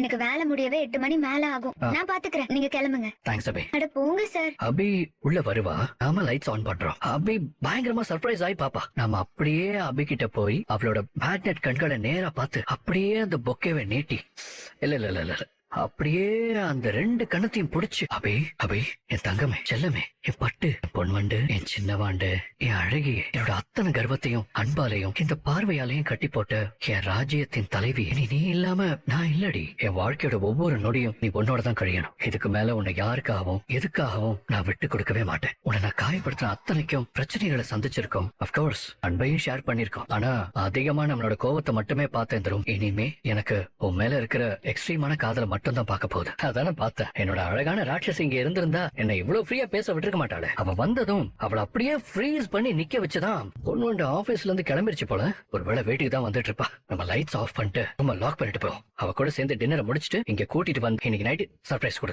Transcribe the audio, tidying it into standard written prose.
எனக்கு வேலை முடியவே 8 மணி மேல ஆகும். நான் பாத்துக்கிறேன், நீங்க கிளம்புங்க. தேங்க்ஸ் அபி. அட போங்க சார். அபி உள்ள வருவா, நாம லைட்ஸ் ஆன் பண்றோம். அபி பயங்கரமா சர்ப்ரைஸ் ஆயி பாப்பா. நாம அப்படியே அபி கிட்ட போய் அவளோட மேக்னெட் கண்களை நேரா பார்த்து அப்படியே அந்த பொக்கேவை நீட்டி, இல்ல இல்ல இல்ல இல்ல அப்படியே அந்த 2 கண்ணத்தையும் புடிச்சு, அபி அபி என் தங்கமே, செல்லமே, என் பட்டு, என் பொன்வண்டு, என் சின்னவாண்டு, என் அழகிய, என்னோட அத்தனை கர்வத்தையும் அன்பாலையும் இந்த பார்வையாலையும் கட்டி போட்ட என் ராஜ்யத்தின் தலைவி, நீ இல்லாம நான் இல்லடி. என் வாழ்க்கையோட ஒவ்வொரு நொடியும் நீ உன்னோட தான் கழியணும். இதுக்கு மேல உன்னை யாருக்காகவும் எதுக்காகவும் நான் விட்டு கொடுக்கவே மாட்டேன். உன்னை நான் காயப்படுத்தின அத்தனைக்கும் பிரச்சனைகளை சந்திச்சிருக்கோம். அப்கோர்ஸ் அன்பையும் ஷேர் பண்ணிருக்கோம். ஆனா அதிகமா நம்மளோட கோவத்தை மட்டுமே பார்த்தேன் தரும். இனிமே எனக்கு உன் மேல இருக்கிற எக்ஸ்ட்ரீமான காதலை மட்டும் தான் பார்க்க போகுது. அதான பார்த்தேன். என்னோட அழகான ராட்சசி இங்க இருந்திருந்தா என்னை இவ்வளவு ஃப்ரீயா பேச விட்டுருக்க மாட்டாளே. அவ வந்ததும் அவளை அப்படியே ஃப்ரீஸ் பண்ணி நிக்க வச்சுதான் பொண்ணு ஆபீஸ்ல இருந்து கிளம்பிருச்சு போல. ஒருவேளை வீட்டுக்கு தான் வந்துட்டு இருப்பா. நம்ம லைட்ஸ் ஆஃப் பண்ணிட்டு நம்ம லாக் பண்ணிட்டு போவோம். அவ கூட சேர்ந்து டின்னரை முடிச்சிட்டு இங்க கூட்டிட்டு வந்து இன்னைக்கு நைட் சர்ப்ரைஸ் கொடு.